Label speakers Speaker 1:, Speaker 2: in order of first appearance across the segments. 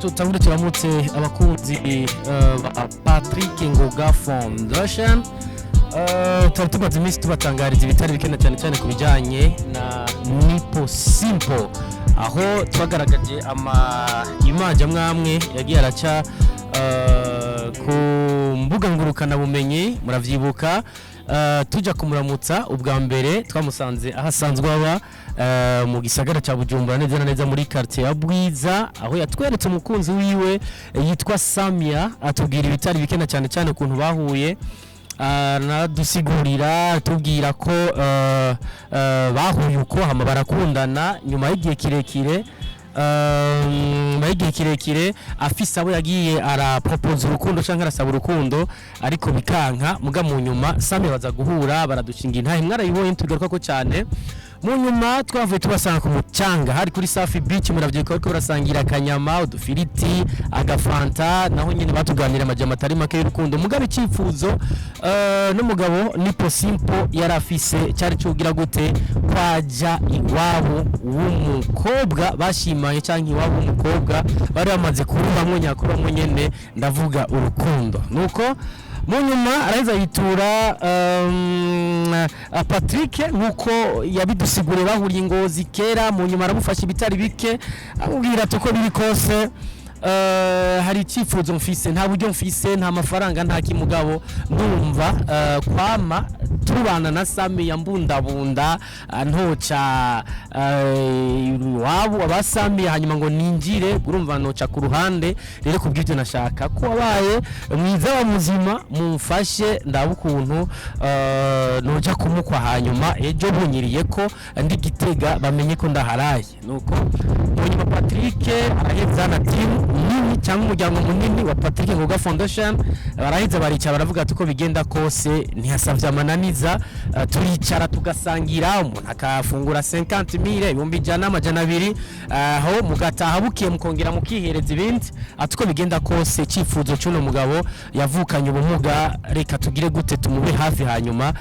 Speaker 1: tutangure turamutse abakunzi Patrick Ngoga Foundation. Twari tumaze iminsi tubatangariza ibitari bikena cyane ku bijyanye na Nipo simple, aho twagaragaje imaje amwe yagiye araca ku mbuga ngurukana bumenyi, muravyibuka. Tujya kumuramutsa ubwa mbere twamusanze ahasanzwe aba mu gisagara cya Bujumbura, neza neza muri quartier ya Bwiza, aho yatweretse umukunzi wiwe yitwa Samia, atubwira ibitari bikena cyane kuntu bahuye, nadusigurira tubwira ko bahuye uko hama barakundana nyuma y'igihe kirekire, afise abo yagiye propose urukundo canke arasaba urukundo ariko bikanka, muga mu nyuma Samia baza guhura baradushinga intahe, mwarayibonye tugaruka ko cyane. Mu nyuma twavuye tubasanga ku mucanga hari kuri Safi Beach, muravyibuka ko barasangira akanyama, udufiriti, agafanta, naho nyine batuganira amajambo atari make y'urukundo. Mugabe icifuzo n'umugabo Nipo simple yarafise cyari cyugira gute kwaja iwabo w'umukobwa bashimanye, cyangwa iwabo w'umukobwa bari bamaze kurubamwe nyakubamwe nyene, ndavuga urukundo. Nuko mu nyuma araheza yitura Patrick nkuko yabidusigure bahuriye Ngozi kera, mu nyuma aramufasha ibitari bike, amubwira tuko biri kose hari icifuzo mfise, nta buryo mfise, nta mafaranga, nta kimugabo, ndumva kwama tubana na Samia mbundabunda ntoca wabo abasamia, hanyuma ngo ninjire urumva noca ku ruhande. Rero kubw'ibyo nashaka ko wabaye mwiza wa muzima, mumfashe ndabukuntu noja kumukwa, hanyuma ejo bunyiriye ko ndi Gitega bamenye ko ndaharaye. Nuko nyuma Patrick araheza na team nini cyangwa umuryango munini wa Patrick Ngoga Foundation baraheza baricara baravuga tuko bigenda kose ntihasavye amananiza, turicara tugasangira, umuntu akafungura 50,000 ibihumbi 100 aho mugataha bukiye mukongera mukihereza ibindi, atuko bigenda kose icifuzo cy'uno mugabo yavukanye ubumuga, reka tugire gute tumube hafi, hanyuma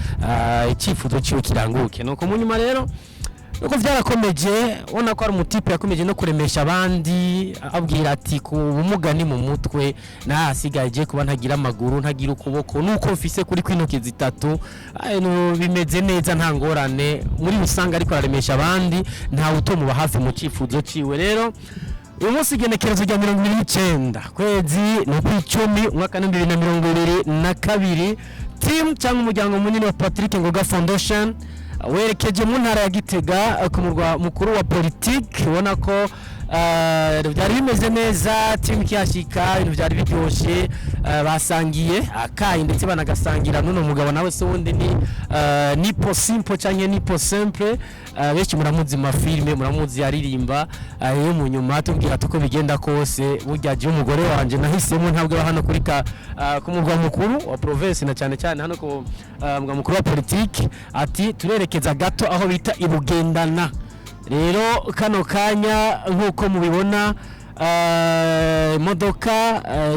Speaker 1: icifuzo cyo kiranguke. Nuko mu nyuma rero nuko vyarakomeje, ubona ko ari umutipe yakomeje no kuremesha abandi, abwira ati ku bumuga ni mu mutwe, nahasigaje kuba ntagira amaguru, ntagira ukuboko, nuko mfise kuri kwintoki zitatu, bimeze neza nta ngorane muri usanga, ariko aremesha abandi, nta utomuba hafi mu cifuzo ciwe. Rero uyu munsi igenekerezo rya 29 kwezi no kw'icumi umwaka 2022, team cyangwa umuryango munini wa Patrick Ngoga Foundation werekeje mu ntara ya Gitega ku murwa mukuru wa politiki. Ubona ko byari bimeze neza, team cyashika, ibintu byari biryoshe, basangiye akayi ndetse banagasangira n'uno mugabo nawe se wundi ni Nipo simple cyangwa Nipo simple, benshi muramuzi mu filme, muramuzi aririmba. Yo mu nyuma tubwira tuko bigenda kose, buryaje umugore wanje nahisemo ntabwo hano kuri ku murwa mukuru wa province, na cyane hano ku murwa mukuru wa politiki, ati turerekeza gato aho bita ibugendana. Rero kano kanya nkuko mubibona, imodoka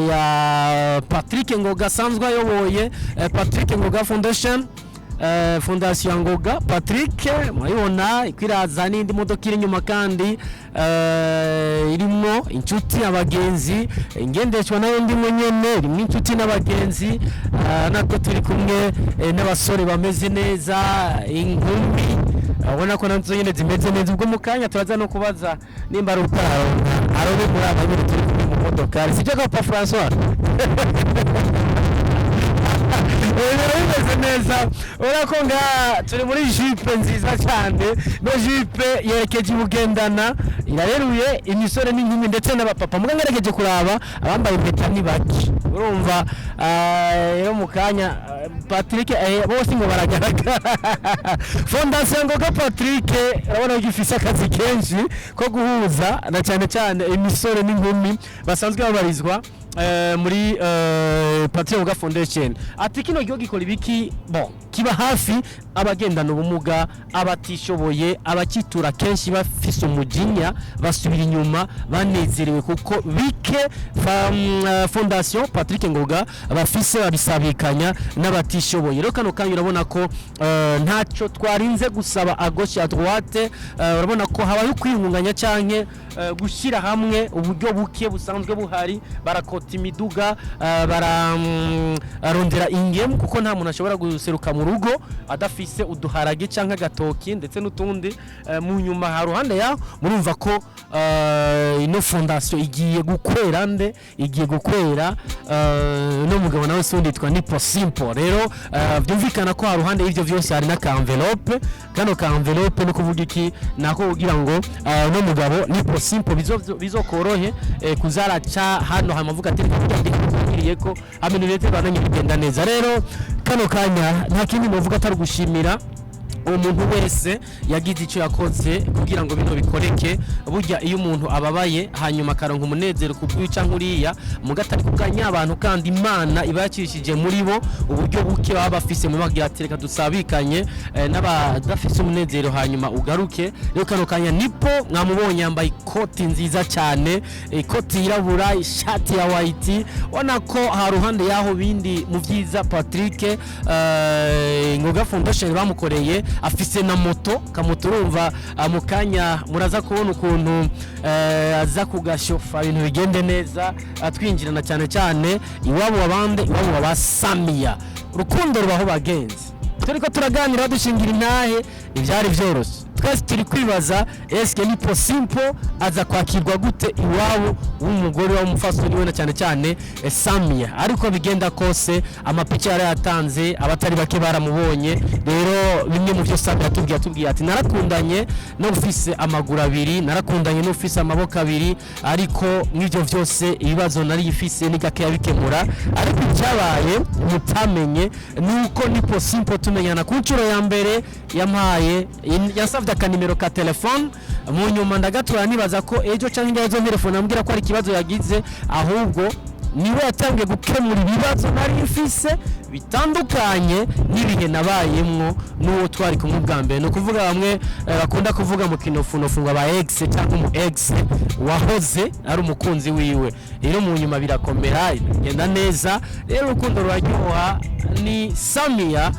Speaker 1: ya Patrick Ngoga sanzwe ayoboye, Patrick Ngoga Foundation, Fondation Ngoga Patrick, murabibona ikwiraza n'indi modoka iri nyuma, kandi irimo inshuti abagenzi, ingendeshwa nayo ndi munyene irimo inshuti n'abagenzi, nako turi kumwe n'abasore bameze neza, inkumi abona ko nanzo nyene zimeze neza. Ubwo mukanya turaza no kubaza nimba rutaro arobe muri abanyene turi kumwe mu modoka, sije ko pa François bimeze neza. Urako nga turi muri jipe nziza cyane, no jipe yerekeje ubugendana, irareruye imisore n'inkumi ndetse n'abapapa, muga ngarekeje kuraba abambaye impeta ni baki, urumva. Rero mukanya Patrick bose ngo baragaragara. Fondation Ngoga Patrick urabona gifise akazi kenshi ko guhuza na cyane imisore n'inkumi basanzwe babarizwa muri Patrick Foundation ati kino gihugu gikora ibiki bon kiba hafi abagendana ubumuga abatishoboye abakitura kenshi bafise umujinya basubira inyuma banezerewe kuko bike Fondation Patrick Ngoga bafise babisabikanya n'abatishoboye rero kano kanya urabona ko ntaco twarinze gusaba à gauche à droite urabona ko habaye kwiyungunganya canke gushira hamwe uburyo buke busanzwe buhari barakota imiduga bararondera ingemu kuko nta muntu ashobora guseruka mu rugo adafise uduharage canke gatoki ndetse n'utundi mu nyuma ha ruhande ya murumva ko ino fondation igiye gukwera igiye gukwera no mugabo nawe sonditwa Nipo simple rero byumvikana ko ha ruhande y'ivyo vyose hari na ka envelope kano ka envelope no kuvuga iki nako kugira ngo no mugabo Nipo simple bizokorohe kuzaraca hano hamavuga ati ndikiriye ko amenerete bananye kugenda neza rero kano kanya nta kindi muvuga atari gushimira umuntu wese yagize icyo yakoze kugira ngo bino bikoreke burya iyo umuntu ababaye hanyuma karonka umunezero kubwica nkuriya mugatari kuganya abantu kandi Imana ibakirishije muri bo uburyo buke baba bafise mu bagira atereka dusabikanye n'abadafise umunezero hanyuma ugaruke rero kano kanya Nipo mwamubonye yambaye ikoti nziza cyane ikoti irabura ishati ya white ona ko ha ruhande yaho bindi mu byiza Patrick Ngoga Foundation bamukoreye afise na moto kamoto urumva mukanya muraza kubona ukuntu aza kugashofa ibintu bigende neza atwinjirana cyane iwabo abande iwabo abasamiya urukundo rubaho bagenzi turiko turaganira dushingira intahe ivyari vyoroshe twese turi kwibaza eske Nipo simple aza kwakirwa gute iwabo w'umugore wa mufasoni we na cyane Samia ariko bigenda kose amapicha yari yatanze abatari bake baramubonye rero bimwe mu byo Samia yatubwiye ati narakundanye no ufise amaguru abiri narakundanye no ufise amaboko abiri ariko n'ivyo vyose ibibazo nari yifise nigake yabikemura ariko cyabaye mutamenye nuko Nipo simple tumenyana ku ncuro ya mbere yampaye yasavye akanimero ka telefone mu nyuma ndagatura nibaza ko ejo cyangwa ejo telefone ambwira ko ari kibazo yagize ahubwo niwe yatangiye gukemura ibibazo nari ifise bitandukanye n'ibihe nabayemwo n'uwo twari kumwe bwa mbere no kuvuga bamwe bakunda kuvuga mu kinofunofu ngo aba ex cyangwa mu ex wahoze ari umukunzi wiwe rero mu nyuma birakomera genda neza rero urukundo ruraryoha ni Samia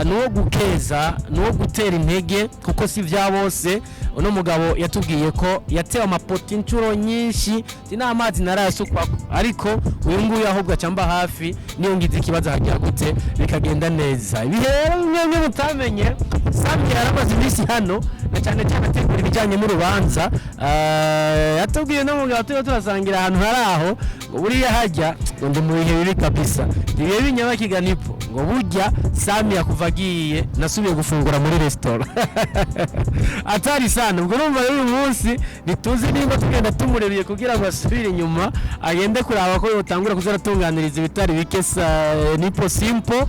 Speaker 1: nuwo gukeza nuwo gutera intege kuko si vya bose uno mugabo yatubwiye ko yatewe amapoti incuro nyinshi n'amazi narayasukwa ariko uyu nguyu ahubwo cyamba hafi niyo ngize ikibazo hagira gute bikagenda neza ibihe mwe mutamenye Samia yaramaze iminsi hano na cyane ategura ibijyanye n'urubanza yatubwiye no mugabo turasangira ahantu hari aho ngo buriya hajya ngo mu bihe bibi kabisa ibihe binyabakiga Nipo ngo burya Samia kuva agiye nasubiye gufungura muri restaurant atari sana ubwo numva uyu munsi nituzi nimba tugenda tumurebiye kugira ngo asubire inyuma agende kuraba ko yotangura kuzaratunganiriza ibitari bikesa Nipo simple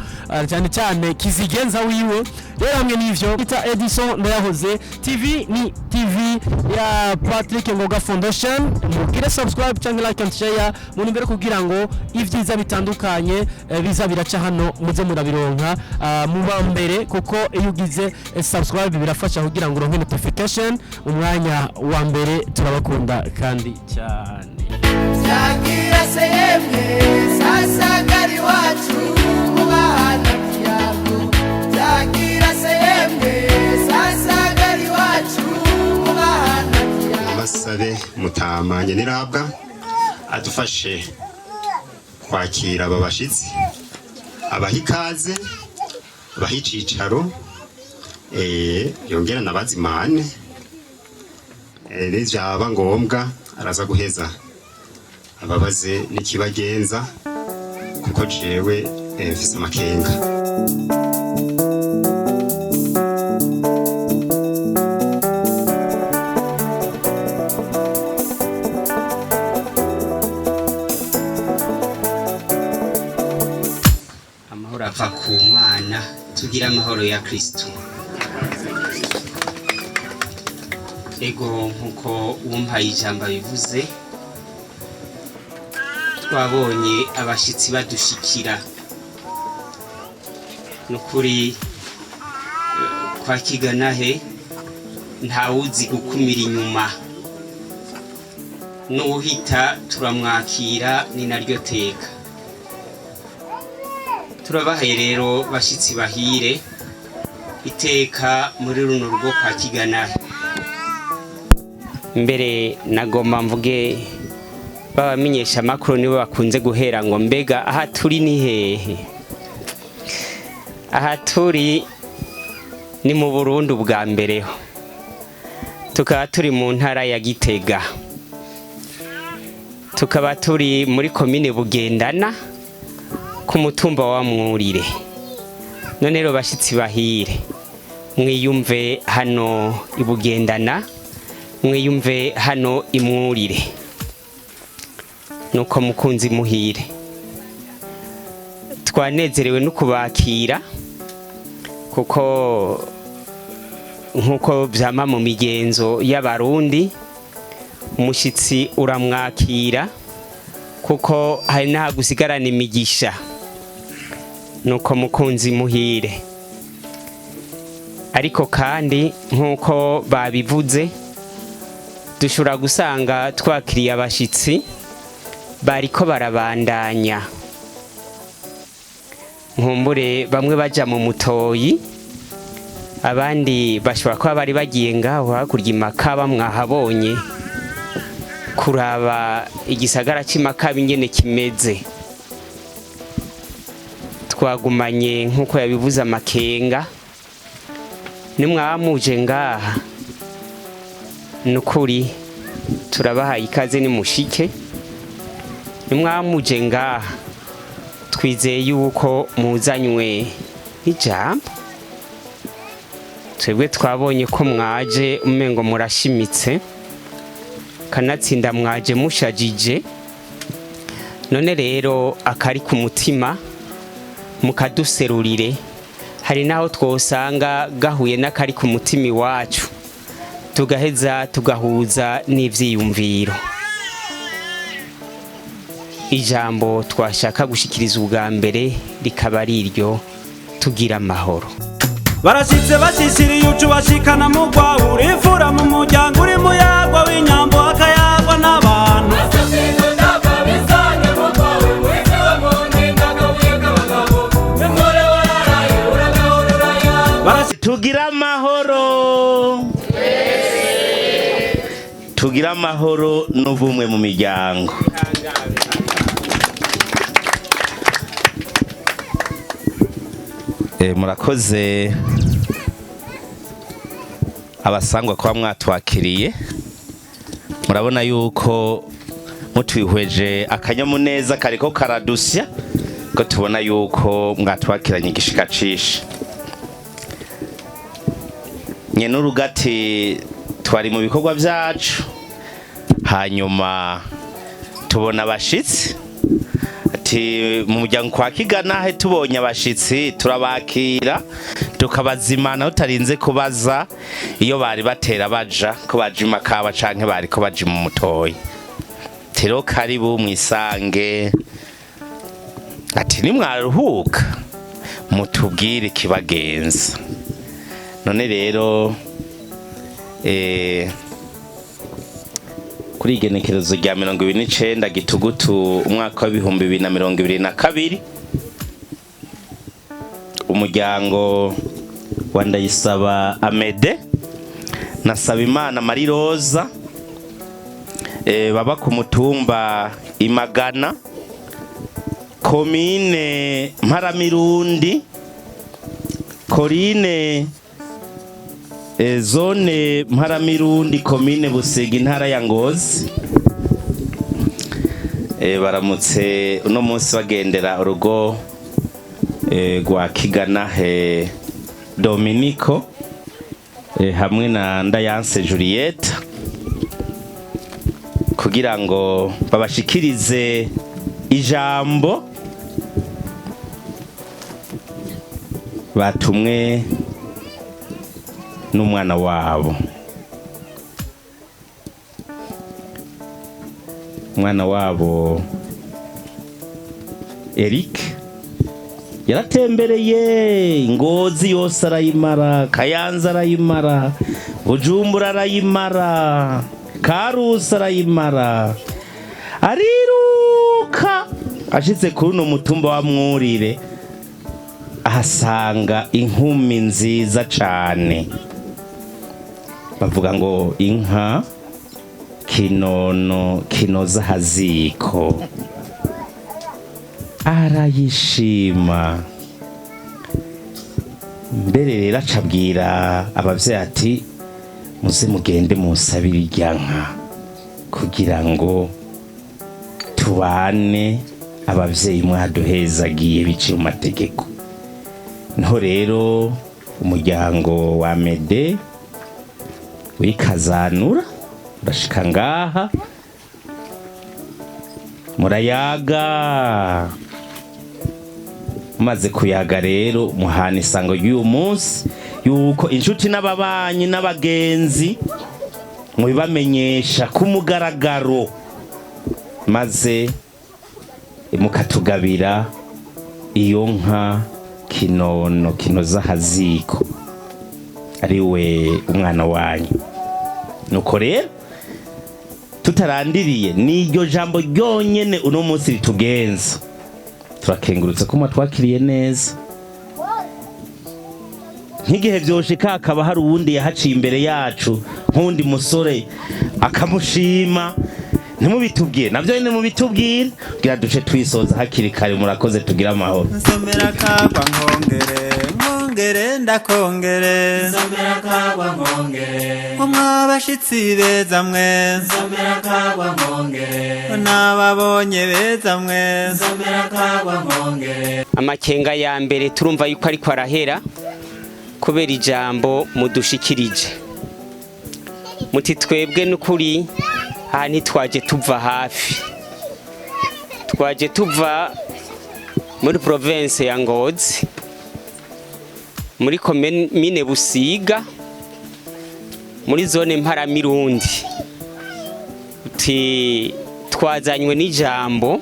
Speaker 1: cyane kizigenza wiwe rero hamwe n'ivyo bita Edison ndayahoze TV ni TV ya Patrick Ngoga Foundation mugire subscribe cyangwa like and share mu ntumbero kugira ngo ivyiza bitandukanye biza biraca hano muze murabironka muba mbere kuko iyo ugize subscribe birafasha kugira ngo uronke notification umwanya wa mbere turabakunda kandi cyane
Speaker 2: Yagira seyemwe sasa gari wacu mubana kiyago Yagira seyemwe sasa gari wacu mubana kiyago
Speaker 3: Basabe mutamanye nirabwa adufashe kwakira abashitsi abahikaze bahicicaro yongera nabazimane byaba ngombwa araza guheza ababaze n'ikibagenza kuko jewe mfise amakenga
Speaker 4: amahoro ava ku Mana tugira amahoro ya Kristo ego nkuko umpaye ijambo bivuze twabonye abashitsi badushikira nukuri kwa kiganahe ntawuzi gukumira inyuma n'uhita turamwakira ni naryo teka. Turabahaye rero bashitsi bahire iteka muri runo rugo kwa kiganahe. Mbere nagomba mvuge babamenyesha amakuru nibo bakunze guhera ngo mbega aha turi ni hehe. Aha turi ni mu Burundi bwa mbere ho, tukaba turi mu ntara ya Gitega, tukaba turi muri komine Bugendana ku mutumba wa Mwurire. None rero bashitsi bahire mwiyumve hano ibugendana, mwiyumve hano imwurire, nuko mukunzi muhire twanezerewe no kubakira kuko nkuko vyama mu migenzo y'abarundi umushitsi uramwakira kuko hari naha gusigarana imigisha. Nuko mukunzi muhire, ariko kandi nkuko babivuze dushobora gusanga twakiriye abashitsi bariko barabandanya, nkumbure bamwe baja mu Mutoyi, abandi bashobora kuba bari bagiye ngaho hakurya imakaba mwahabonye kuraba igisagara cy'imakaba ingene kimeze. Twagumanye nkuko yabivuze amakenga, nimwamuje ngaha nukuri turabahaye ikaze ni mushike. Nimwamuje ngaha twizeye yuko muzanywe ijambo. Twebwe twabonye ko mwaje umengo murashimitse, kanatsinda mwaje mushajije. None rero akari ku mutima mukaduserurire, hari naho twosanga gahuye n'akari ku mutima iwacu tugaheza tugahuza n'ivyiyumviro. Ijambo twashaka gushikiriza ubwa mbere rikaba ari iryo tugira amahoro.
Speaker 5: Barashitse bashishiriye ucu bashikana mu rwawe, urifura mu muryango uri muyagwa w'inyambo akayagwa n'abantu.
Speaker 6: Tugira amahoro, tugira amahoro n'ubumwe mu miryango. Murakoze abasangwa kwa mwatwakiriye, murabona yuko mutwihweje akanyamuneza kariko karadusya ko tubona yuko mwatwakiranye igishika cishe. Nyene urugati twari mu bikorwa byacu, hanyuma tubona abashitsi ati mu muryango kwa kiganahe tubonye abashitsi turabakira tukabazimana utarinze kubaza iyo bari batera baja ko baje imakaba canke bari ko baje mu Mutoyi. Tero karibu mwisange, ati nimwaruhuka mutubwire kibagenza. None rero kuri igenekerezo rya 29 Gitugutu umwaka wa 2022 umuryango wa Ndayisaba Amede na Sabimana Marie Rosa baba ku mutumba Imagana, komine Mparamirundi, korine zone Mparamirundi, komine Busega, intara ya Ngozi. Baramutse uno munsi bagendera urugo rwa Kiganahe Dominico hamwe na Ndayanse Juliette kugira ngo babashikirize ijambo batumwe n'umwana wabo. Umwana wabo Eric yaratembereye Ngozi yose arayimara, Kayanza arayimara, Bujumbura arayimara, Karusi arayimara, ariruka ashitse kuri uno mutumba wa Mwurire ahasanga inkumi nziza cane, bavuga ngo inka kinono kinoza haziko. Arayishima, mbere rero acabwira abavyeyi ati muze mugende musabira irya nka kugira ngo tubane abavyeyi mwaduhezagiye biciye mu mategeko. Niho rero umuryango wa Mede wikazanura urashika ngaha murayaga, maze kuyaga rero muhana isango y'uyu munsi yuko inshuti n'ababanyi n'abagenzi mubibamenyesha ku mugaragaro, maze mukatugabira iyo nka kinono kinoza haziko ariwe umwana wanyu. Nuko rero tutarandiriye n'iryo jambo ryonyene uno munsi ritugenza, turakengurutse ko mwatwakiriye neza. Nk'igihe vyoshika akaba hari uwundi yahaciye imbere yacu nk'undi musore akamushima, ntimubitubwire navyo nyene mubitubwire kugira duce twisoza hakiri kare. Murakoze, tugira amahoro.
Speaker 5: Nsomera kagwa nkongere ndakongere,
Speaker 2: Nsomera kagwa nkongere,
Speaker 5: umwabashitsi beza mwe,
Speaker 2: Nsomera kagwa nkongere,
Speaker 5: n'ababonye beza mwe,
Speaker 2: Nsomera kagwa nkongere.
Speaker 4: Amakenga ya mbere turumva yuko ariko arahera kubera ijambo mudushikirije. Muti twebwe n'ukuri aha ntitwaje tuva hafi, twaje tuva muri province ya Ngozi, muri komine Busiga, muri zone Mparamirundi. Uti twazanywe n'ijambo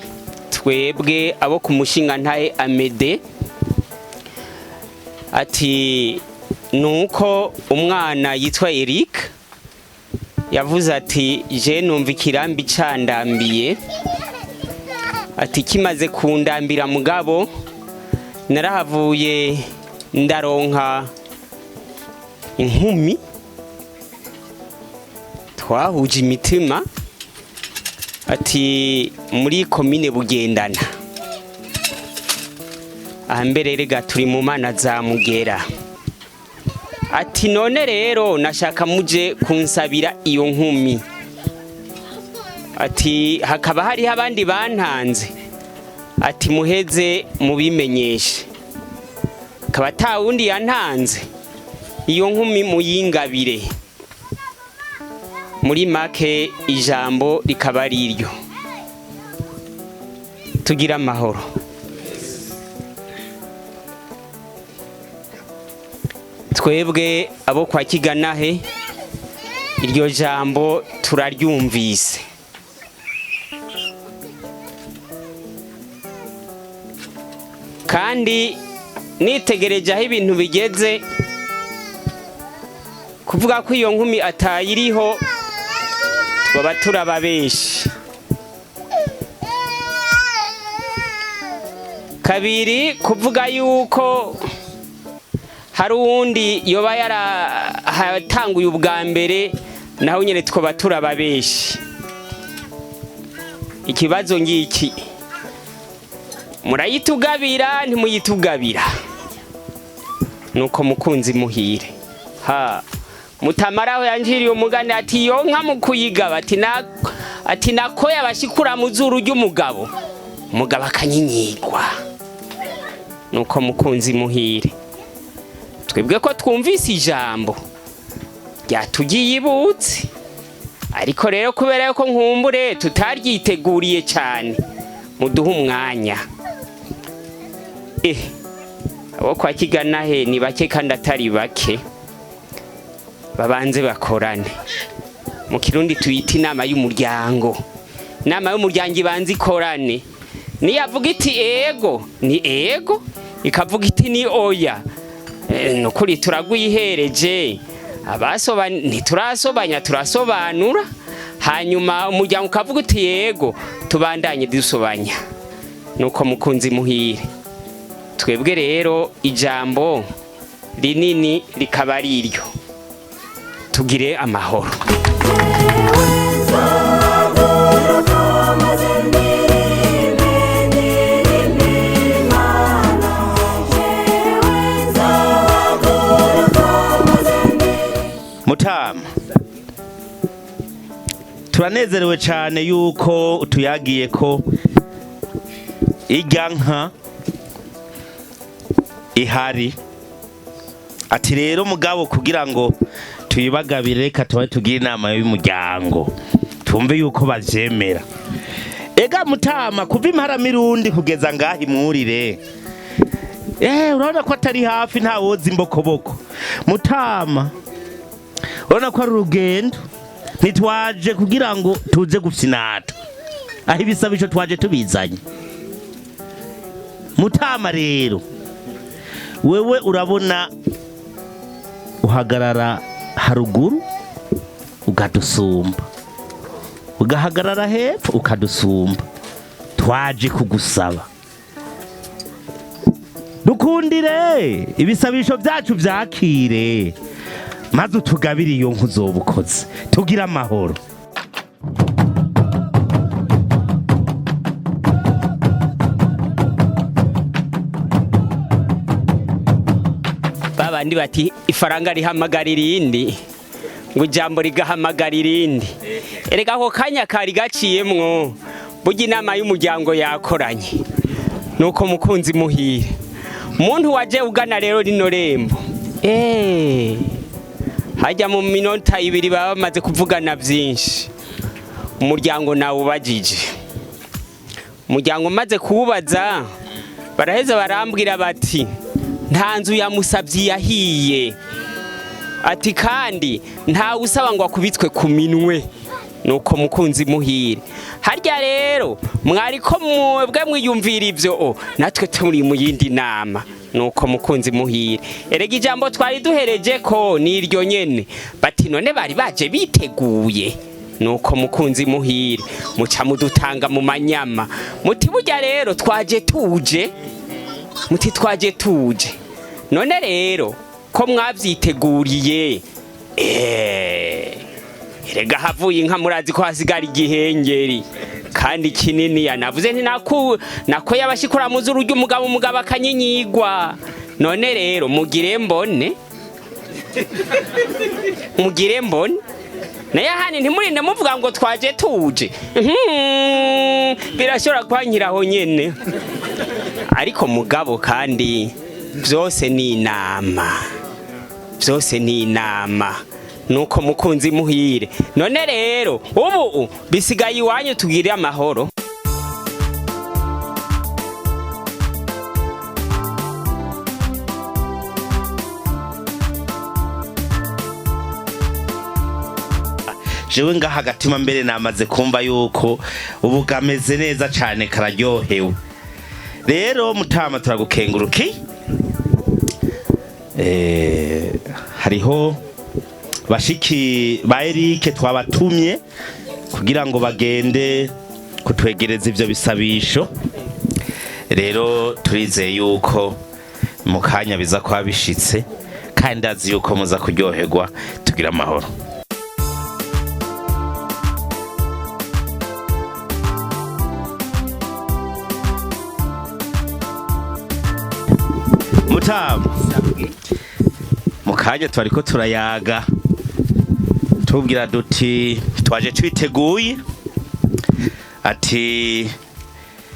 Speaker 4: twebwe abo ku mushinga ntahe Amede, ati nuko umwana yitwa Eric yavuze ati je numva ikirambi candambiye, ati kimaze kundambira mugabo narahavuye ndaronka inkumi twahuje imitima, ati muri komine Bugendana, ahambere rega turi mu mana za Mugera. Ati none rero nashaka muje kunsabira iyo nkumi, ati hakaba hari abandi bantanze, ati muheze mubimenyeshe, akaba ta wundi yantanze, iyo nkumi muyingabire. Muri make ijambo rikaba riryo. Tugira amahoro. Twebwe abo kwa Kiganahe iryo jambo turaryumvise, kandi nitegereje aho ibintu bigeze kuvuga ko iyo nkumi atayiriho twaba turababeshi. Kabiri kuvuga yuko hari uwundi yoba yaratanguye ubwa mbere, naho nyene twaba turababeshi. Ikibazo ngiki, murayitugabira ntimuyitugabira? Nuko mukunzi muhire mutamaraho yanjiriye umugani ati yo nka mukuyigaba, ati nako yabashikura mu zuru ry'umugabo, umugabo akanyinyigwa. Nuko mukunzi muhire, twebwe ko twumvise ijambo ryatugiye ibutse, ariko rero kubera yuko nkumbure tutaryiteguriye cyane, muduha umwanya. Abo kwa Kiganahe ni bake kandi atari bake, babanze bakorane. Mu Kirundi tuyita inama y'umuryango. Inama y'umuryango ibanze ikorane, niyavuga iti ego ni ego, ikavuga iti ni oya nukuri turagwihereje. Ntiturasobanya turasobanura, hanyuma umuryango ukavuga uti yego tubandanye dusobanya. Nuko mukunzi muhire, twebwe rero ijambo rinini rikaba ari iryo, tugire amahoro.
Speaker 6: Mutama, turanezerewe cyane yuko tuyagiye ko irya nka ihari. Ati rero mugabo kugira ngo tuyibagabire reka tugire inama y'umuryango tumve yuko bavyemera. Ega Mutama, kuva Imparamirundi kugeza ngaho imwurire, urabona ko atari hafi, nta woza imbokoboko. Mutama, urabona ko ari urugendo, ntitwaje kugira ngo tuze gufyinata, aho ibisabisho twaje tubizanye. Mutama rero, wewe urabona uhagarara haruguru ukadusumba, ugahagarara hepfo ukadusumba. Twaje kugusaba dukundire ibisabisho byacu byakire, maze utugabire iyo nku zobukoze, tugira amahoro.
Speaker 4: Babandi bati ifaranga rihamagara irindi, ngo ijambo rigahamagara irindi. Erega ako kanya kari gaciyemwo, burya inama y'umuryango yakoranye. Nuko mukunzi muhire, umuntu waje ugana rero rino rembo, hajya mu minota 2 baba bamaze kuvugana byinshi. Umuryango nawe ubajije, umuryango umaze kuwubaza, baraheza barambwira bati nta nzu yamusabye yahiye, ati kandi nta usaba ngo akubitwe ku minwe. Nuko mukunzi muhire, harya rero mwariko mwebwe mwiyumvira ivyo, natwe turi mu yindi nama. Nuko mukunzi muhire, erega ijambo twari duhereje ko niryo nyene, bati none bari baje biteguye. Nuko mukunzi muhire, muca mudutanga mu manyama, muti burya rero twaje tuje, muti twaje tuje. None rero ko mwavyiteguriye, erega havuye inka murazi ko hasigara igihengeri kandi kinini. Yanavuze nti nako yabashikura muzuru ry'umugabo, umugabo akanyinyigwa. None rero mugire mbone, mugire mbone naye hani ntimurinde muvuga ngo twaje tuje, birashobora kwankiraho nyene. Ariko mugabo kandi byose ni inama, byose ni inama. Nuko mukunzi muhire, none rero ubu bisigaye iwanyu, tugire amahoro.
Speaker 6: Jewe ngaha agatima mbere namaze kumva yuko ubu gameze neza cyane, kararyohewe. Rero Mutama turagukenguruki. Hariho bashiki ba Erike twabatumye kugira ngo bagende kutwegereza ivyo bisabisho. Rero turizeye yuko mu kanya biza kwa bishitse, kandi azi yuko muza kuryoherwa. Tugira amahoro. Mutama, mukanya twariko turayaga tubwira duti twaje twiteguye, ati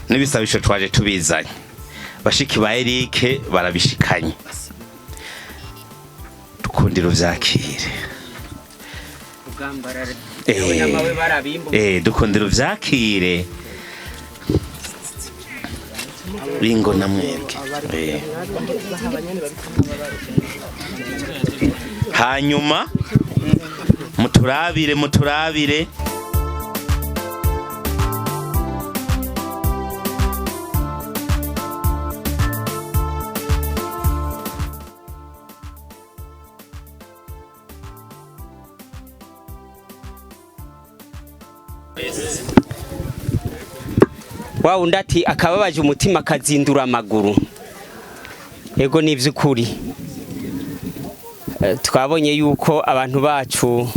Speaker 6: n'ibisabisho twaje tubizanye. Bashiki ba Erike barabishikanye, dukundira uvyakire. Dukundira uvyakire. Bingo namwebwe. Hanyuma muturabire
Speaker 4: wa undi ati akababaje umutima kazindura amaguru. Ego ni ivy'ukuri. Twabonye yuko abantu bacu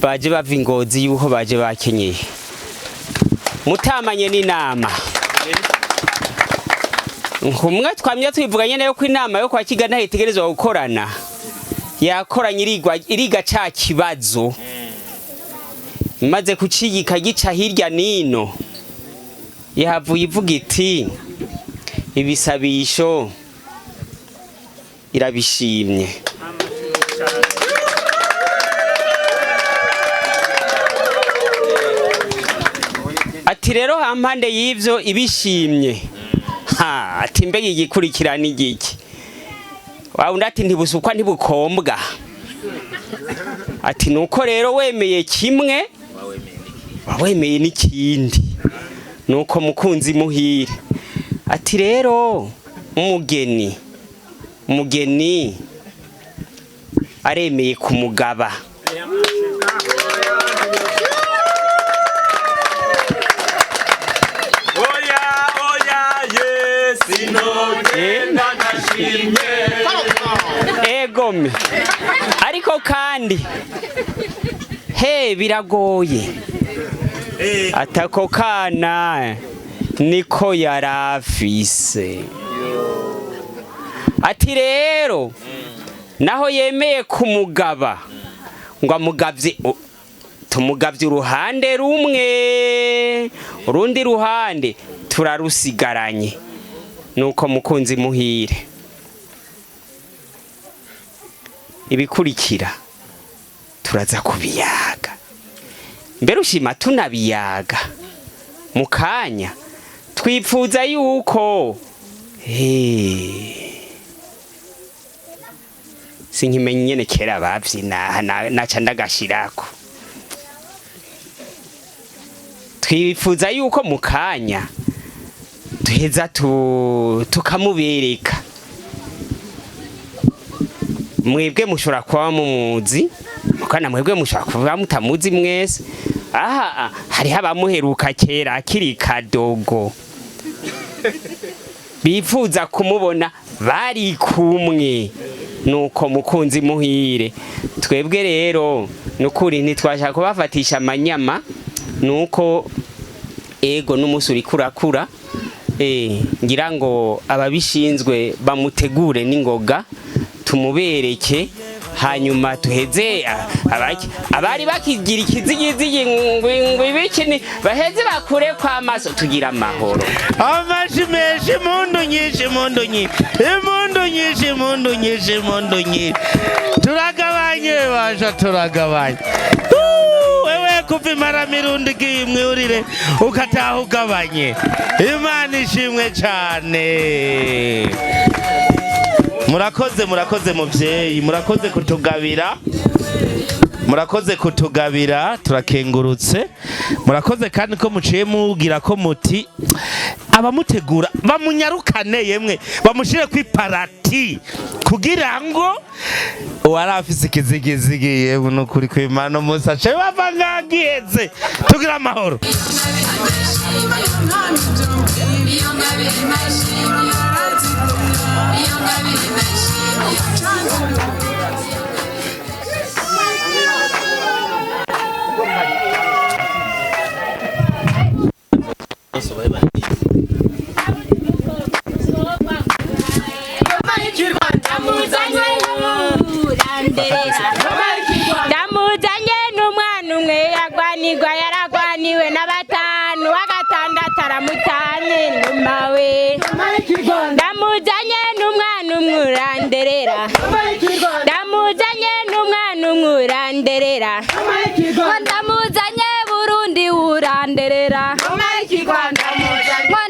Speaker 4: baje bava ingozi yuko baje bakenyeye. Mutamanye n'inama. Nkumwe twamye twivuganye nayo ko inama yo kwa Kigana itegerezwa gukorana. Yakoranye iriga ca kibazo. Imaze kuciyika gica hirya nino. Yahavuye ivuga iti ibisabisho irabishimye. Ati rero hampande y'ivyo ibishimye. Ati mbega igikurikirana igiki. Wa undi ati ntibusukwa ntibukombwa. Ati nuko rero wemeye kimwe wemeye n'ikindi. Nuko mukunzi muhire. Ati rero umugeni aremeye kumugaba. Egome ariko kandi biragoye. Atako kana niko yarafise. Ati rero naho yemeye kumugaba ngo amugavye tumugavye uruhande rumwe, urundi ruhande turarusigaranye. Nuko mukunzi muhire ibikurikira turaza kubiyaga. Mbere ushima tunabiyaga mukanya twipfuza yuko sinkimenye nyene kera bavyina naca ndagashirako. Twifuza yuko mukanya tuheza tukamubereka. Mwebwe mushobora kuba mumuzi mukana mwebwe mushobora kuba mutamuzi mwese. Hariho abamuheruka kera akiri kadogo bifuza kumubona bari kumwe. Nuko mukunzi muhire twebwe rero nukuri ntitwashaka kubafatisha amanyama. Nuko ego n'umusuri kurakura ngira ngo ababishinzwe bamutegure n'ingoga tumubereke hanyuma tuheze abari bakigira ikizigizigi ngo ibikini baheze bakure kwa maso tugira amahoro.
Speaker 6: Amashi menshi mundu nyinshi turagabanye basha turagabanye. Wewe kuva imara mirundi kimwe urire ukataha ugabanye. Imana ishimwe cyane. Murakoze muvyeyi, murakoze kutugabira turakengurutse. Murakoze kandi ko muciye mugira ko muti abamutegura bamunyarukane yemwe bamushire kwiparati kugira ngo warafise ikizigizigi yewe no kuri kw'Imana Musa ce bavangagiheze tugira amahoro.
Speaker 7: Ndamuzanye n'umwana umwe yagwanirwa yaragwaniwe n'abatanu wagatandatu aramutanye nyuma we. Ndamuzanye n'umwana umwe uranderera. Ndamuzanye n'umwana umwe uranderera. Ndamuzanye Burundi uranderera.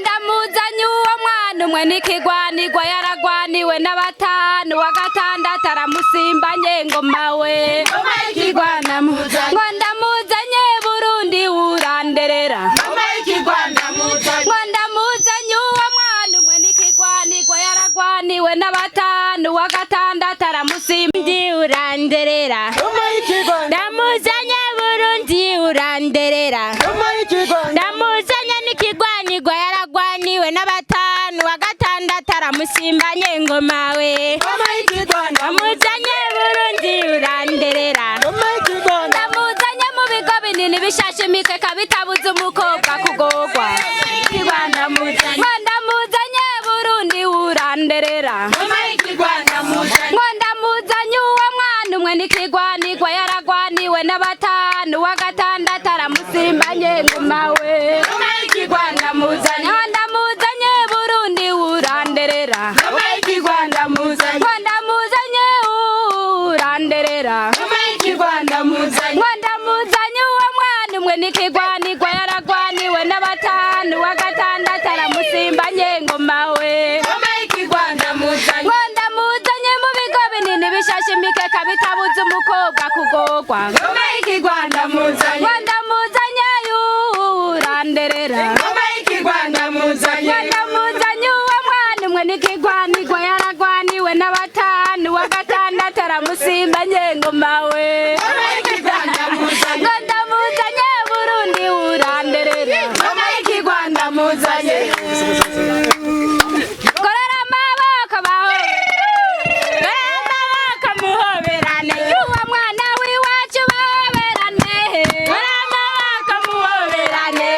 Speaker 7: Ndamuzanye uwo mwana umwe n'ikigwanirwa yaragwaniwe n'abatanu wagatandatu aramusimbanye ngoma we. Ndamuzanye Burundi uranderera. Ndamuzanye uwo mwana umwe n'ikigwanirwa yaragwaniwe n'abatanu wagatandatu aramusimbanye uranderera. Ndamuzanye Burundi uranderera.
Speaker 8: uranderera ndamuzanye n'ikigwanirwa yaragwaniwe n'abatanu wa gatandatu aramusimbanye ngoma we ndamuzanye Burundi uranderera ndamuzanye mu bigo binini bishashe imikeka bitabuze umukobwa kugogwa ndamuzanye Burundi uranderera ndamuzanye uwo mwana umwe n'ikigwanirwa yaragwaniwe n'abatanu wa gatandatu aramusimbanye ngoma we ndamuzanye Burundi uranderera ndamuzanye uranderera ndamuzanye uwo mwana umwe n'ikigwanirwa yaragwaniwe n'abatanu wa gatandatu aramusimbanye ngoma we ndamuzanye mu bigo binini bishashe imikeka bitabuze umukobwa kugogwa ndamuzanye uranderera ndamuzanye uwo mwana umwe n'ikigwanirwa yaragwaniwe n'abatanu wa gatandatu aramusimbanye ngoma we ndamuzanye Burundi uranderera korera amaboko muhoberane y'uwo mwana w'iwacu bahoberane korera amaboko muhoberane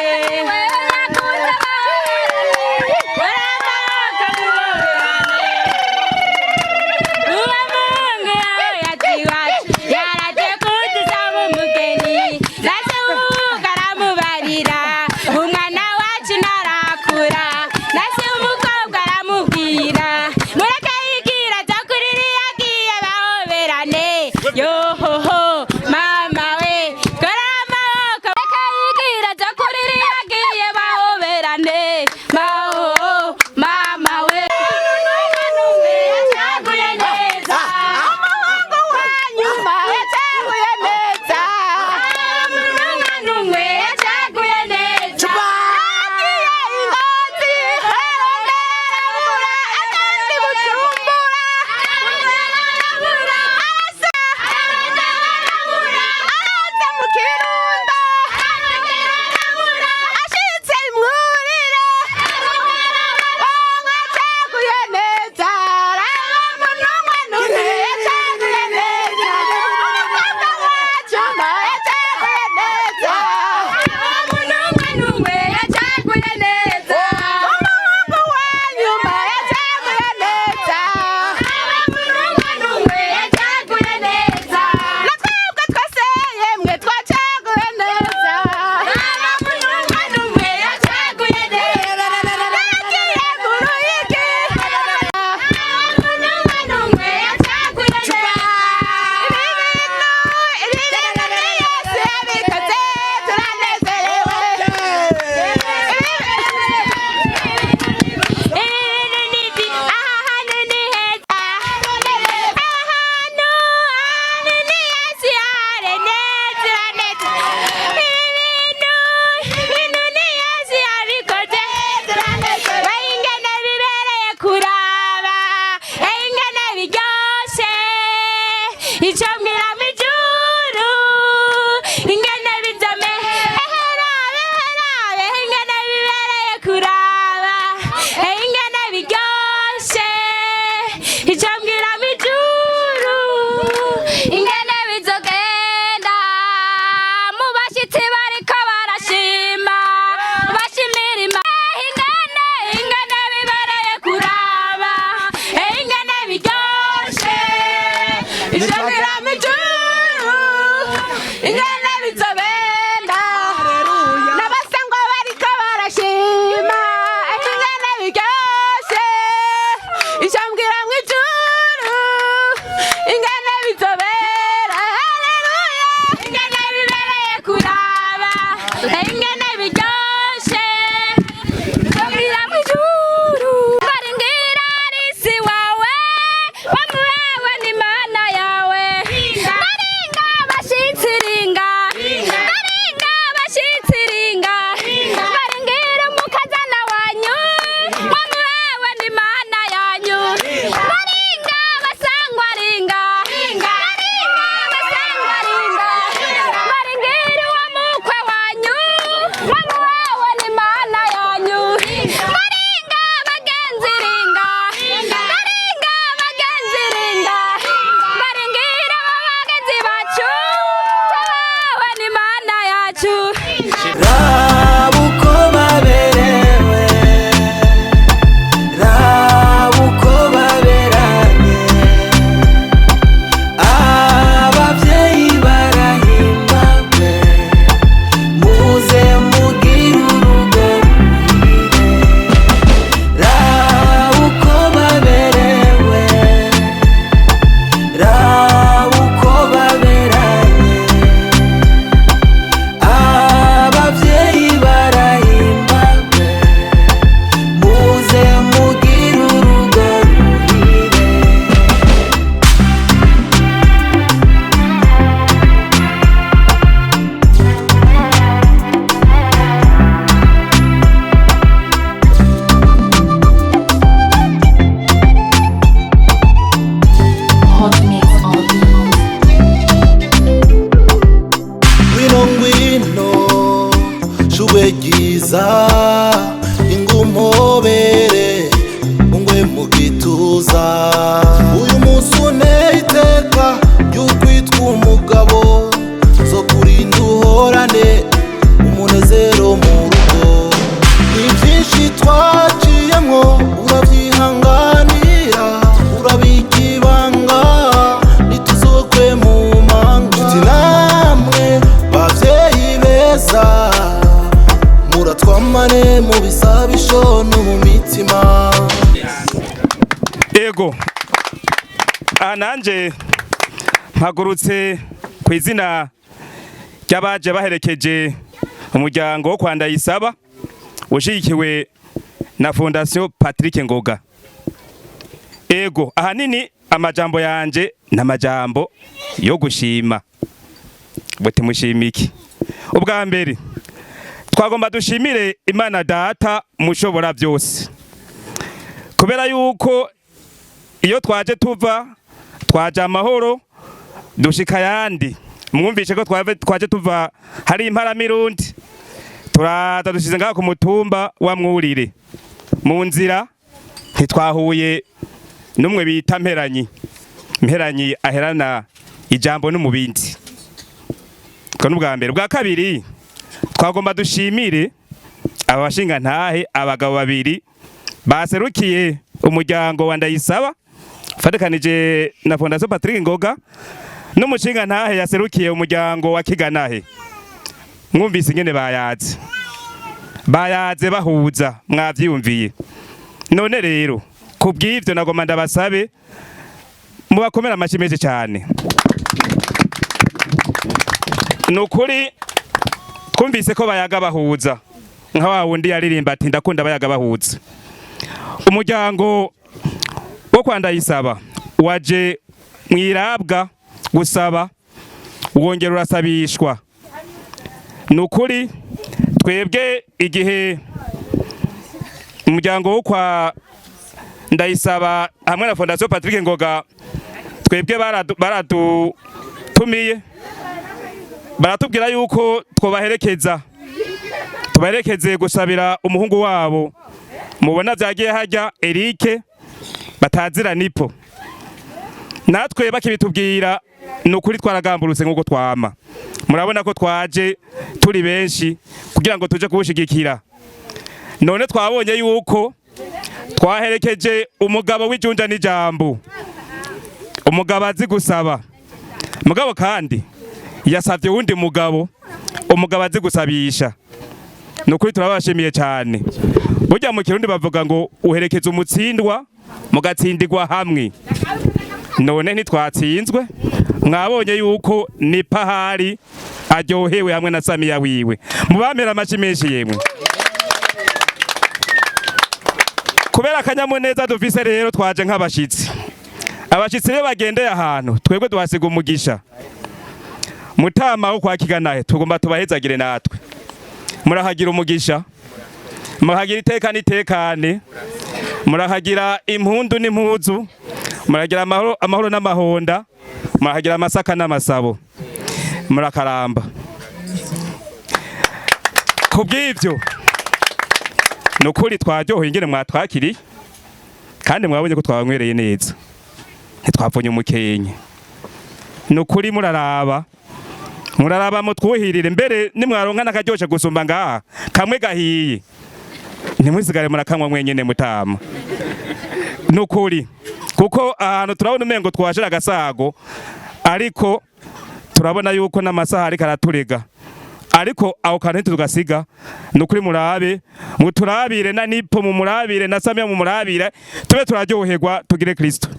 Speaker 8: Ringa
Speaker 9: k'umugabo zo kurinda uhorane umunezero mu rugo. Ni byinshi twaciyemwo urabyihanganira urabika ibanga ntituzokwe mu manga. Nshuti namwe bavyeyi beza muratwamane mu bisabisho no mu mitima.
Speaker 10: Ego nanje mpagurutse ku izina ry'abaje baherekeje umuryango wo kwa Ndayisaba ushigikiwe na Fondation Patrick Ngoga. Ego ahanini amajambo yanje n'amajambo yo gushima. Bote mushimiki. Ubwa mbere twagomba dushimire Imana Data mushobora byose. Kubera yuko iyo twaje twaje amahoro dushika yandi. Mwumvishe ko twaje tuva hari imparamirundi turada dushize ngaho ku mutumba wa Mwurire. Mu nzira ntitwahuye numwe bita mperanyi aherana ijambo n'umubindi. Ko n'ubwa mbere. Ubwa kabiri twagomba dushimire abashinga ntahe abagabo babiri baserukiye umuryango wa Ndayisaba fatikanije na Fondation Patrick Ngoga n'umushinga ntahe yaserukiye umuryango wa Kiganahe. Mwumvise ingene bayaze bahuza mwavyumviye. None rero kubw'ivyo nagoma ndabasabe mubakomera amashimeje cyane. Nukuri twumvise ko bayaga bahuza nka wa wundi yaririmba ati ndakunda bayaga bahuza. Umuryango wo kwa Ndayisaba waje mwirabwa gusaba wongera urasabishwa. Nukuri twebwe igihe umuryango wo kwa Ndayisaba hamwe na Fondation Patrick Ngoga twebwe baradutumiye baratubwira yuko tubaherekeze gusabira umuhungu wabo mubona byagiye hajya Eric batazira Nipo. Natwe bakibitubwira nukuri twaragamburutse nkuko twama. Murabona ko twaje turi benshi kugira ngo tuje kubushigikira. None twabonye yuko twaherekeje umugabo w'ijunja n'ijambo. Umugabo azi gusaba. Mugabo kandi yasavye wundi umugabo azi gusabisha. Nukuri turabashimiye cyane. Burya mu Kirundi bavuga ngo uherekeza umutsindwa mugatsindirwa hamwe. None ntitwatsinzwe. Mwabonye yuko ni pahari aryohewe hamwe na Samiya wiwe. Mubamera amashimeshi yemwe. Kubera akanyamuneza dufise rero twaje nk'abashitsi. Abashitsi rero bagendeye ahantu twebwe duhasiga umugisha. Mutama wo kwa Kiganahe tugomba tubahezagire natwe. Murahagira umugisha. Murahagira iteka n'itekane. Murahagira impundu n'impuzu. Murahagira amahoro n'amahonda. Murahagira amasaka n'amasabo. Murakaramba. Kubw'ivyo nukuri twaryoheye ingene mwatwakiriye kandi mwabonye ko twabanywereye neza. Ntitwapfonye umukenye. Nukuri muraraba mutwuhirire mbere nimwaronka nakaryoshe gusumba ngaha kamwe gahiye. Ntimwisigare murakamwa mwenyene Mutama. Nukuri kuko ahantu turabona umengo twashira agasago ariko turabona yuko n'amasaha ariko araturega. Ariko aho kantu tugasiga nukuri murabe muturabire na Nipo mu murabire na Samiya mu murabire tube turaryoherwa tugire Kristo.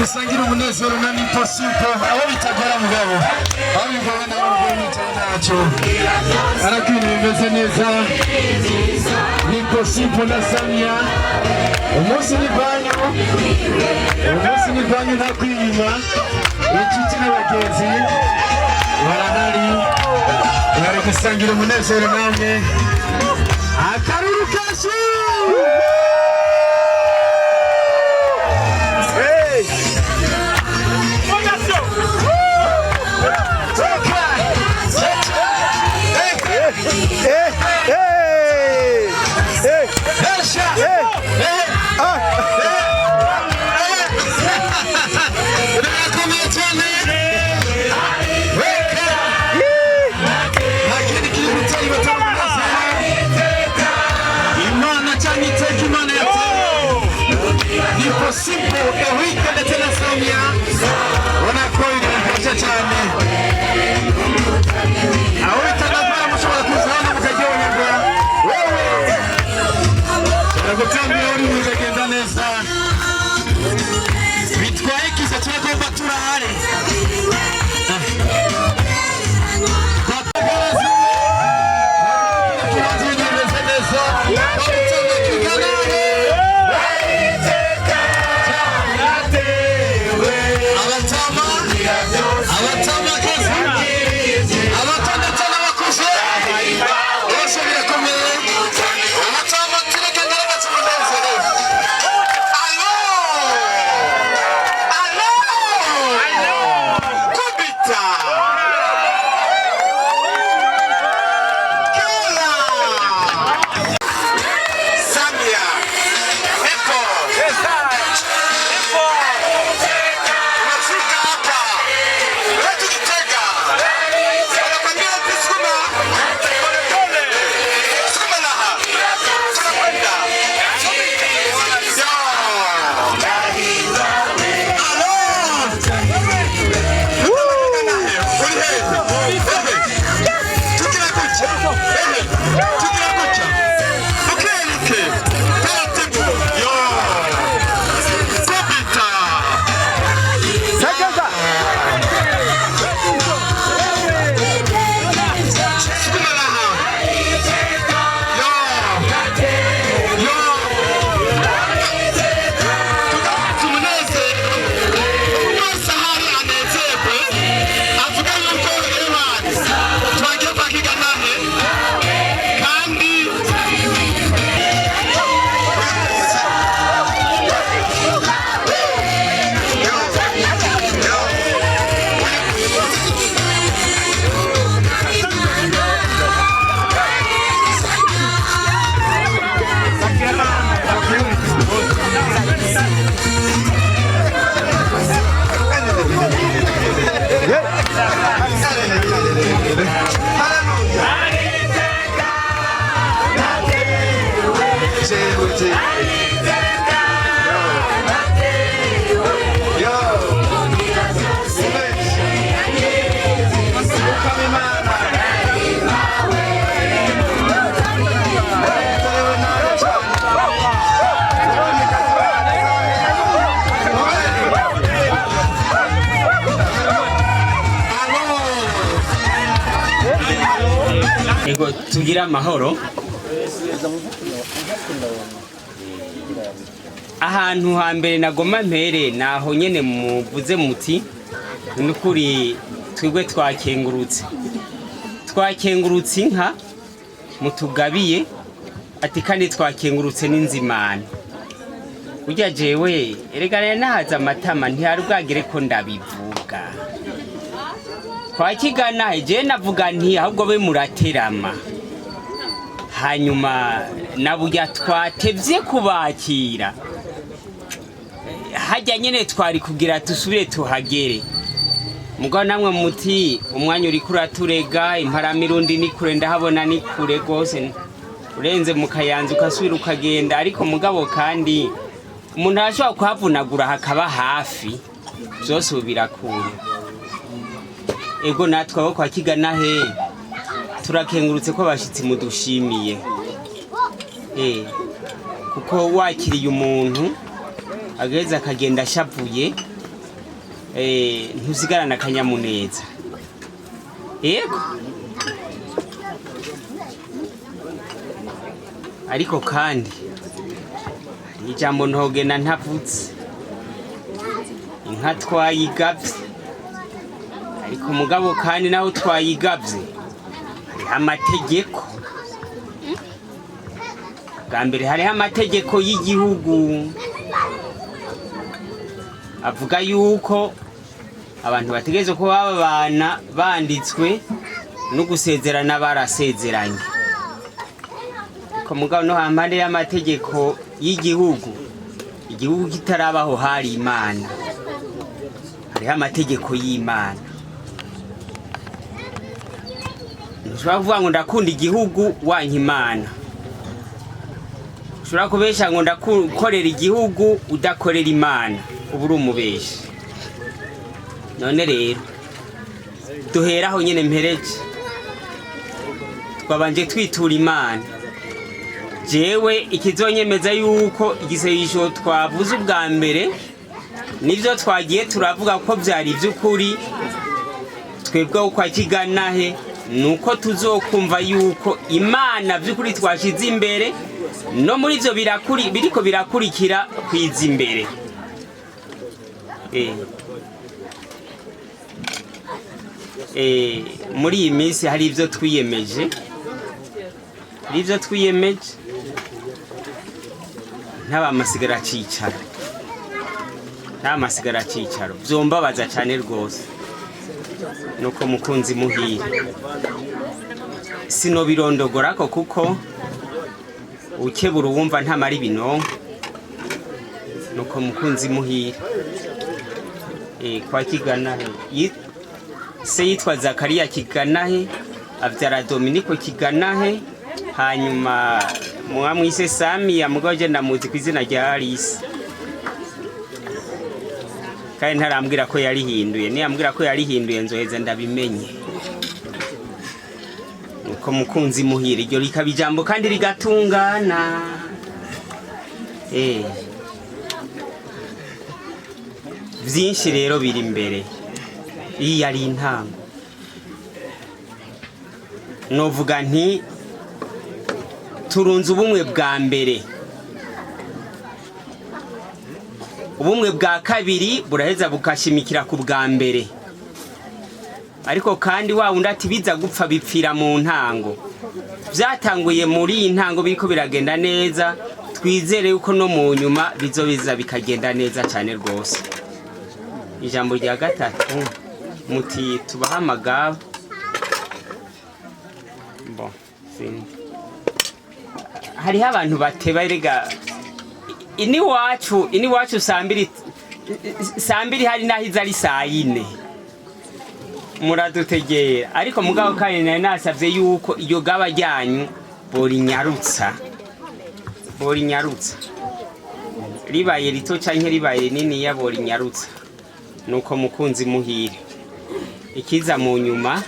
Speaker 11: dusangira umunezero na Nipo abo bitagora mugabo aho bivana n'ubwo n'icyo ntacyo ariko ibintu bimeze neza Nipo na Samia umunsi ni banyu nta kwiyima inshuti n'abagenzi barahari bari gusangira umunezero namwe akaruru kashi
Speaker 4: Ego tugira amahoro ahantu hambere nagoma mpere naho nyene muvuze muti nukuri twigwe twakengurutse inka mutugabiye ati kandi twakengurutse n'inzimana urya jewe erega nahaza amatama ntiyarubwagire ko ndabivuga kwa kigana je navuga nti ahubwo be muraterama hanyuma naburya twatevye kubakira hajya nyene twari kugira tusubire tuhagere mugabo namwe muti umwanya uri kuraturega imparamirundi ni kure ndahabona ni kure gose urenze mukayanza ukasubira ukagenda ariko mugabo kandi umuntu arashobora kuhavunagura hakaba hafi byose birakura ego natwe abo kwa kigana he turakengurutse ko abashitsi mudushimiye kuko wakiriye umuntu ageze akagenda ashavuye ntusigarana akanyamuneza yego ariko kandi ijambo ntogena ntavutse inka twayigabye ariko mugabo kandi naho twayigabye hariho amategeko bwa mbere hariho amategeko y'igihugu avuga yuko abantu bategerezwa kuba babana banditswe no gusezerana barasezeranye ko mugabo no hampande y'amategeko y'igihugu igihugu kitarabaho hari Imana hariho amategeko y'Imana ntushobora kuvuga ngo ndakunda igihugu wanka Imana ushobora kubesha ngo ndakorera igihugu udakorera Imana ubu uri umubeshi none rero duheraho nyene mpereje twabanje twitura Imana jewe ikizonyemeza yuko igiseyisho twavuze ubwa mbere nivyo twagiye turavuga ko byari ivy'ukuri twebwe uko akiganahe nuko tuzokumva yuko Imana by'ukuri twashize imbere no muri ivyo biriko birakurikira kwiza imbere muri iyi minsi hari ivyo twiyemeje nt'abamasigara cicaro vyombabaza cane rwose nuko mukunzi muhira sinobirondogorako kuko ukebura uwumva ntamara ibinonko nuko mukunzi muhira kwa Kiganahe se yitwa Zakariya Kiganahe avyara Dominiko Kiganahe hanyuma mwamwise Samiya mugabo je ndamuzi kwizina rya Alice kandi ntarambwira ko yarihinduye niyambwira ko yarihinduye nzoheza ndabimenye nuko mukunzi muhira iryo rikaba ijambo kandi rigatungana vyinshi rero biri imbere iyi yari intango novuga nti turunze ubumwe bwa mbere ubumwe bwa kabiri buraheza bukashimikira ku bwa mbere ariko kandi wa wundi ati biza gupfa bipfira mu ntango byatanguye muri iyi ntango biriko biragenda neza twizere yuko no mu nyuma bizobiza bikagenda neza cyane rwose ijambo rya gatatu muti tubaha amagabo hariho abantu bateba erega ini wacu sambiri hari naho iza ari saa yine muradutegera ariko mugabo kandi nari nasavye yuko iyo gaba ryanyu borinyarutsa ribaye rito canke ribaye rinini ya borinyarutsa nuko mukunzi muhire ikiza mu nyuma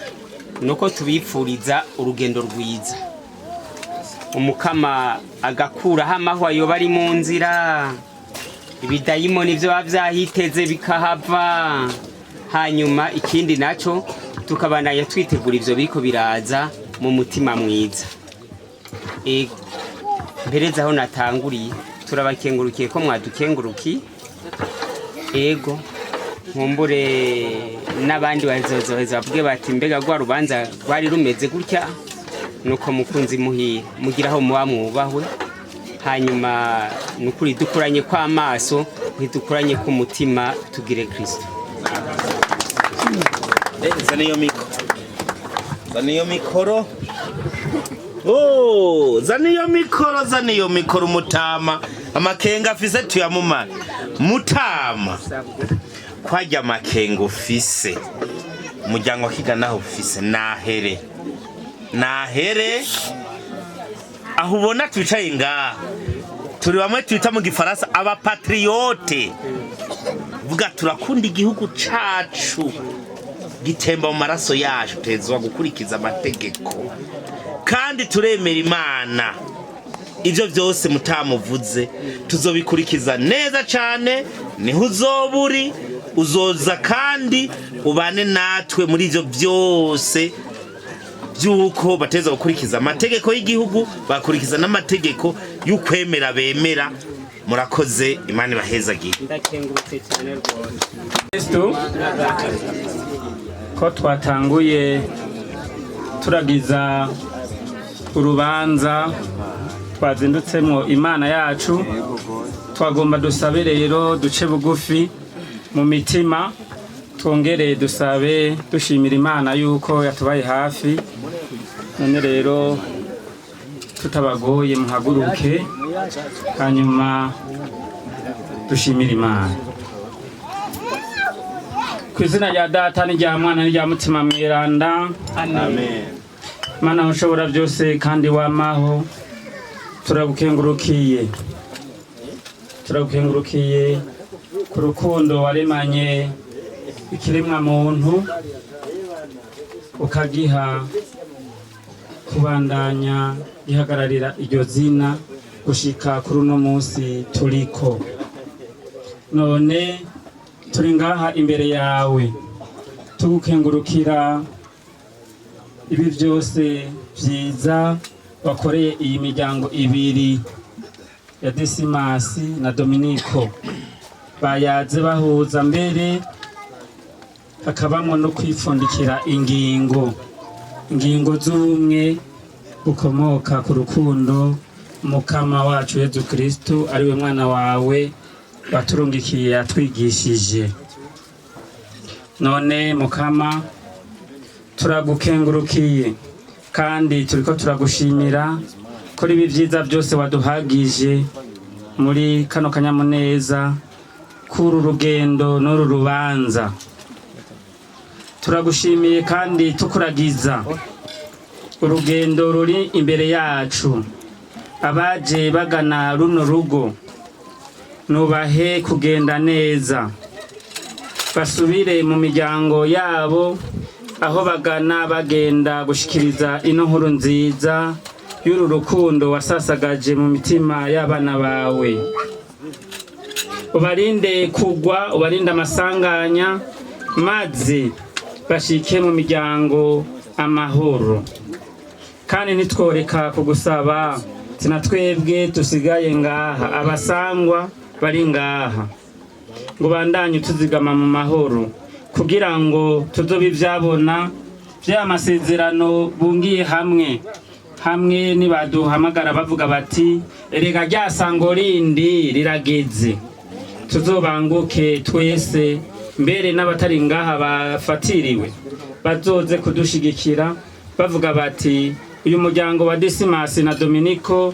Speaker 4: nuko tubipfuriza urugendo rwiza umukama agakuraho amahwa yoba ari mu nzira ibidayimoni byo bavyahiteze bikahava hanyuma ikindi naco tukabanaye twitegura ivyo biriko biraza mu mutima mwiza mpereza aho natanguriye turabakengurukiye ko mwadukenguruki ego nkumbure n'abandi bazozoheza bavuge bati mbega rwa rubanza rwari rumeze gutya nuko mukunzi muhira mugiraho muba mwubahwe hanyuma nukuri dukuranye kw'amaso ntidukuranye ku mutima tugire Kristo
Speaker 6: zaniyo mikoro mutama amakenga afise tuyamumara mutama kwajya amakenga ufise umuryango Kiganahe ufise nahere aho ubona twicaye ngaha turi bamwe twita mu gifaransa abapatriote vuga turakunda igihugu cacu gitemba mu maraso yacu tezwa gukurikiza amategeko kandi turemera Imana ivyo byose mutamuvuze tuzobikurikiza neza cyane niho uzoburi uzoza kandi ubane natwe muri ivyo byose byuko bateza gukurikiza amategeko y'igihugu bakurikiza n'amategeko y'ukwemera bemera. Murakoze, Imana ibahezagiye.
Speaker 4: ndakengurutse cyane rwose.
Speaker 5: Kristo ko twatanguye turagiza urubanza twazindutsemo Imana yacu, twagomba dusabe rero duce bugufi mu mitima, twongere dusabe dushimira Imana yuko yatubaye hafi. None rero tutabagoye muhaguruke, hanyuma dushimira Imana. Ku izina rya Data n'irya Mwana n'irya Mutima Mweranda, amen. Mana ushobora byose kandi wamaho, turagukengurukiye ku rukundo waremanye ikiremwa muntu ukagiha kubandanya gihagararira iryo zina gushika kuri uno munsi turiko. None turi ngaha imbere yawe tugukengurukira ibi byose byiza wakoreye iyi miryango ibiri ya Desimasi na Dominiko, bayaze bahuza mbere hakabamo no kwipfundikira ingingo z'ubumwe bukomoka ku rukundo Mukama wacu Yesu Kristo ariwe mwana wawe waturungikiye yatwigishije. None Mukama turagukengurukiye kandi turiko turagushimira kuri ibi byiza byose waduhagije muri kano kanyamuneza kuri rugendo n'uru rubanza. Turagushimiye kandi tukuragiza urugendo ruri imbere yacu, abaje bagana runo rugo nubahe kugenda neza, basubire mu miryango yabo aho bagana bagenda gushikiriza ino nkuru nziza y'uru rukundo wasasagaje mu mitima y'abana bawe. Ubarinde kugwa, ubarinde amasanganya, maze bashike mu miryango amahoro. Kandi nitworeka kugusaba tinatwebwe tusigaye ngaha, abasangwa bari ngaha, ngo bandanye tuzigama mu mahoro kugira ngo tuzobe ivyabona vy'amasezerano bungiye hamwe nibaduhamagara bavuga bati erega ryasango rindi rirageze, tuzobanguke twese, mbere n'abatari ngaha bafatiriwe bazoze kudushigikira bavuga bati uyu muryango wa Desimasi na Dominiko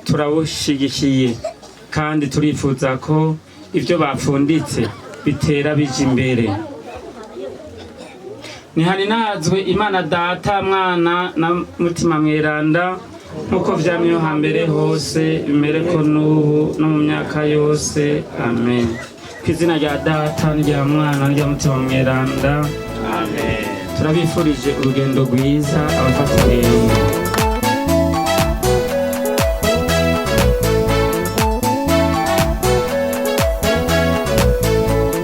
Speaker 5: turawushigikiye kandi turifuza ko ibyo bapfunditse bitera bije imbere. Nihaninazwe Imana Data, Mwana na Mutima Mweranda, nkuko vyamyeho hambere hose bimere ko n'ubu no mu myaka yose, amen. Kw'izina rya Data n'irya Mwana n'irya Mutima Mweranda, amen. Turabifurije urugendo rwiza abafatiriye.